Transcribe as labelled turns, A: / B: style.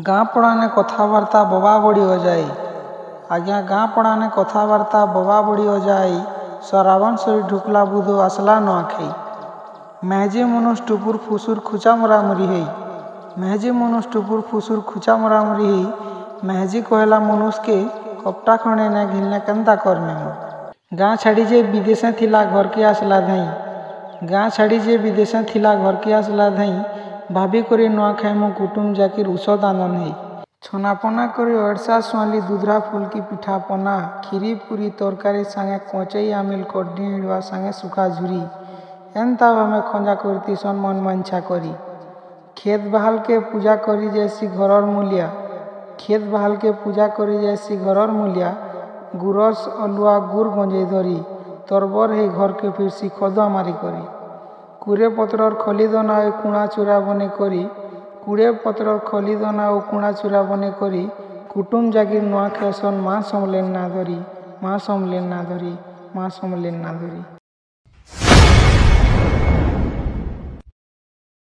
A: ଗାଁ ପଡ଼ାନେ କଥାବାର୍ତ୍ତା ବବା ବଢ଼ି ଅଜାଇ। ଆଜ୍ଞା ଗାଁ ପଡ଼ାନେ କଥାବାର୍ତ୍ତା ବବା ବଢ଼ି ଅଜାଇ। ସରାବନ ସରି ଢୁକଲା ବୁଧ আসলা ନୂଆଖାଇ। মেহজি মনুষ টুপুর ফুসুর খুচা মরামরি হেই। মেহজি মনুষ টুপুর ফুসুর খুচা মরামরি হেই। মেহজি কহলা মনুষকে কপটা খণে নে ঘিলনে কেନ୍ତା করমে মু। ଗାଁ ଛାଡ଼ି ଯେ ବିଦେଶେ ଥିଲା ଘରକେ ଆସିଲା ଧାଇଁ। ଗାଁ ଛାଡ଼ି ଯେ ବିଦେଶେ ଥିଲା ଘରକେ ଆସିଲା ଧାଇଁ। ଭାବି କରି ନୂଆଖାଇ ମୁଁ କୁଟୁମ୍ ଜାକିର ଉଷଦ ଆନନ୍ଦ ହେଇ। ଛନାପନା କରି ଅଡ଼ସା ସୁଆଁଲି ଦୁଧରା ଫୁଲକି ପିଠା ପନା କ୍ଷୀରି ପୁରୀ ତରକାରୀ ସାଙ୍ଗେ କଞ୍ଚେଇ ଆମିଲ କଡ୍ଡି ହିଡ଼ବା ସାଙ୍ଗେ ସୁଖା ଝୁରି ଏନ୍ତା ଆମେ ଖଞ୍ଜା କରିଥିସନ୍ ମନ ମାଂଛା କରି। ଖେତ ବାହାଲକେ ପୂଜା କରି ଯାଇସି ଘରର ମୂଲିଆ। ଖେତ ବାହାଲକେ ପୂଜା କରି ଯାଇସି ଘରର ମୂଲିଆ। ଗୁରସ ଅଲୁଆ ଗୁର ଗଞ୍ଜେଇ ଧରି ତରବର ହେଇ ଘରକେ ଫିରସି ଖଦୁଆ ମାରି କରି। କୁଡ଼େ ପତ୍ରର ଖଲିଦନା ଓ କୁଣା ଚୁରା ବନେଇ କରି କୁଡ଼େ ପତ୍ରର ଖଲିଦନା ଓ କୁଣା ଚୁରା ବନେଇ କରି କୁଟୁମ୍ ଜାଗିର ନୂଆ ଖାଇସନ୍ ମା ସମଲେନ ନା ଧରି ମା ସମଲେନ ନା ଧରି ମା ସମଲେନ ନା ଧରି।